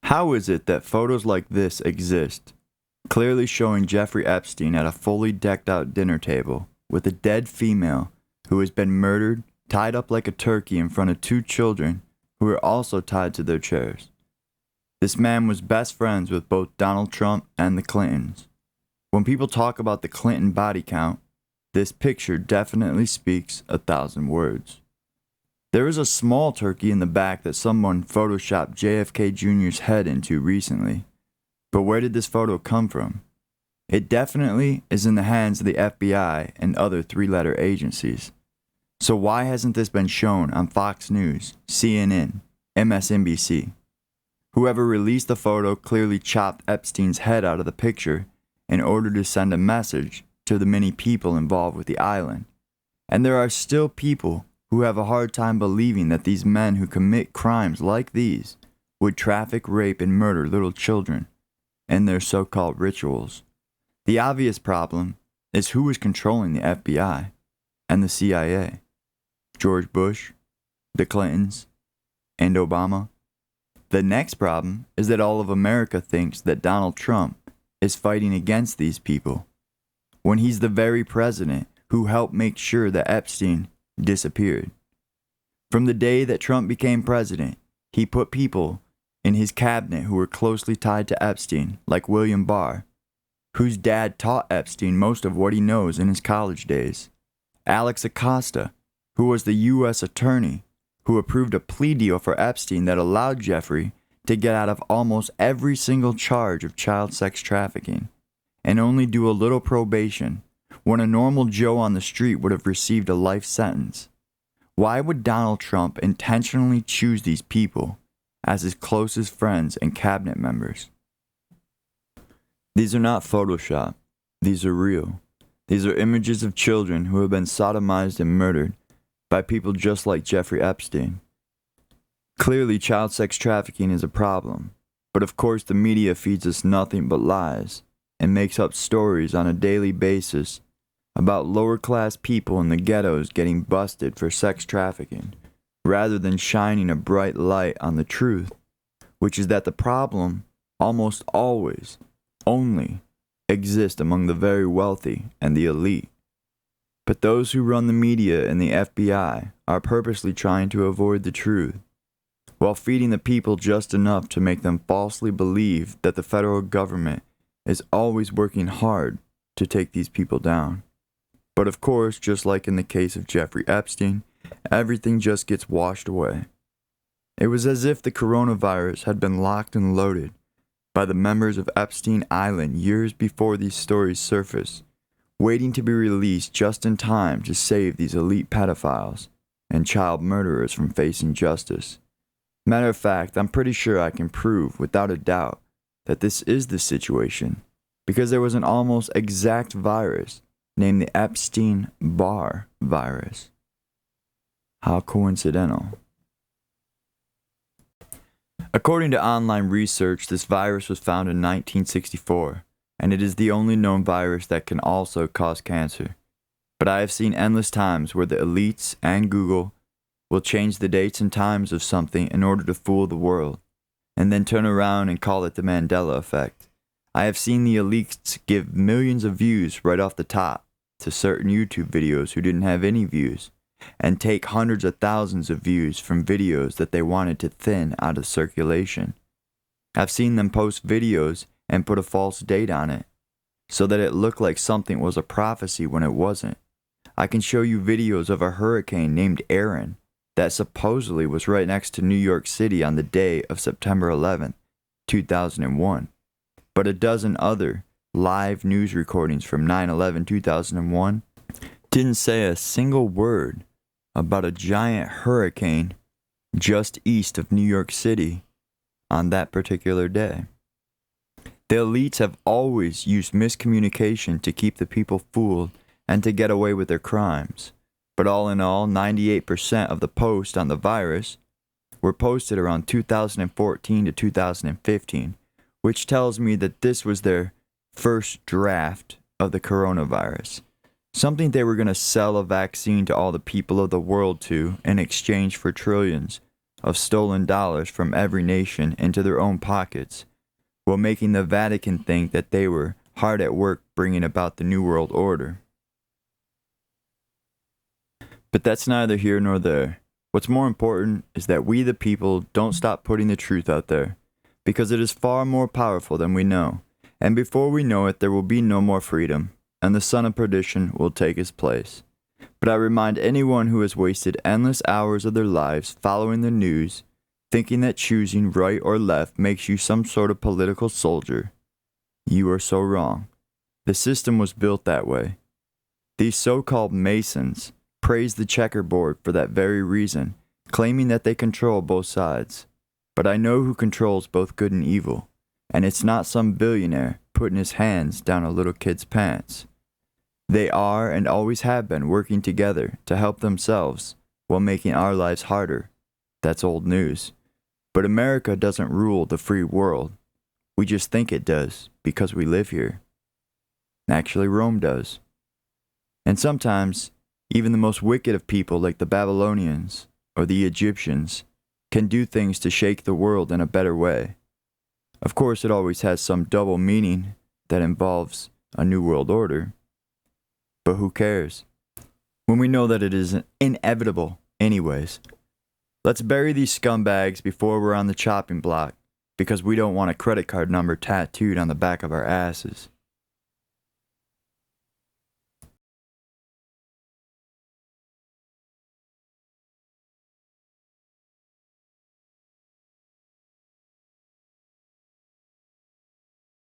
How is it that photos like this exist, clearly showing Jeffrey Epstein at a fully decked out dinner table with a dead female who has been murdered, tied up like a turkey in front of two children who are also tied to their chairs? This man was best friends with both Donald Trump and the Clintons. When people talk about the Clinton body count, this picture definitely speaks 1,000 words. There is a small turkey in the back that someone photoshopped JFK Jr.'s head into recently. But where did this photo come from? It definitely is in the hands of the FBI and other three-letter agencies. So why hasn't this been shown on Fox News, CNN, MSNBC? Whoever released the photo clearly chopped Epstein's head out of the picture in order to send a message to the many people involved with the island. And there are still people who have a hard time believing that these men who commit crimes like these would traffic, rape, and murder little children in their so-called rituals. The obvious problem is who is controlling the FBI and the CIA. George Bush, the Clintons, and Obama. The next problem is that all of America thinks that Donald Trump is fighting against these people, when he's the very president who helped make sure that Epstein disappeared. From the day that Trump became president, he put people in his cabinet who were closely tied to Epstein, like William Barr, whose dad taught Epstein most of what he knows in his college days. Alex Acosta, who was the U.S. attorney who approved a plea deal for Epstein that allowed Jeffrey to get out of almost every single charge of child sex trafficking and only do a little probation when a normal Joe on the street would have received a life sentence. Why would Donald Trump intentionally choose these people as his closest friends and cabinet members? These are not Photoshop. These are real. These are images of children who have been sodomized and murdered by people just like Jeffrey Epstein. Clearly, child sex trafficking is a problem, but of course the media feeds us nothing but lies and makes up stories on a daily basis about lower-class people in the ghettos getting busted for sex trafficking, rather than shining a bright light on the truth, which is that the problem almost always only exists among the very wealthy and the elite. But those who run the media and the FBI are purposely trying to avoid the truth, while feeding the people just enough to make them falsely believe that the federal government is always working hard to take these people down. But of course, just like in the case of Jeffrey Epstein, everything just gets washed away. It was as if the coronavirus had been locked and loaded by the members of Epstein Island years before these stories surfaced, waiting to be released just in time to save these elite pedophiles and child murderers from facing justice. Matter of fact, I'm pretty sure I can prove without a doubt that this is the situation, because there was an almost exact virus named the Epstein-Barr virus. How coincidental. According to online research, this virus was found in 1964, and it is the only known virus that can also cause cancer. But I have seen endless times where the elites and Google will change the dates and times of something in order to fool the world, and then turn around and call it the Mandela effect. I have seen the elites give millions of views right off the top to certain YouTube videos who didn't have any views, and take hundreds of thousands of views from videos that they wanted to thin out of circulation. I've seen them post videos and put a false date on it, so that it looked like something was a prophecy when it wasn't. I can show you videos of a hurricane named Aaron that supposedly was right next to New York City on the day of September 11th, 2001. But a dozen other live news recordings from 9/11/2001 didn't say a single word about a giant hurricane just east of New York City on that particular day. The elites have always used miscommunication to keep the people fooled and to get away with their crimes. But all in all, 98% of the posts on the virus were posted around 2014 to 2015, which tells me that this was their first draft of the coronavirus. Something they were going to sell a vaccine to all the people of the world to in exchange for trillions of stolen dollars from every nation into their own pockets, while making the Vatican think that they were hard at work bringing about the New World Order. But that's neither here nor there. What's more important is that we the people don't stop putting the truth out there, because it is far more powerful than we know, and before we know it there will be no more freedom, and the son of perdition will take his place. But I remind anyone who has wasted endless hours of their lives following the news, thinking that choosing right or left makes you some sort of political soldier. You are so wrong. The system was built that way. These so-called Masons praise the checkerboard for that very reason, claiming that they control both sides. But I know who controls both good and evil, and it's not some billionaire putting his hands down a little kid's pants. They are and always have been working together to help themselves while making our lives harder. That's old news. But America doesn't rule the free world. We just think it does because we live here. Actually, Rome does. And sometimes, even the most wicked of people like the Babylonians or the Egyptians can do things to shake the world in a better way. Of course, it always has some double meaning that involves a new world order. But who cares? When we know that it is inevitable anyways. Let's bury these scumbags before we're on the chopping block, because we don't want a credit card number tattooed on the back of our asses.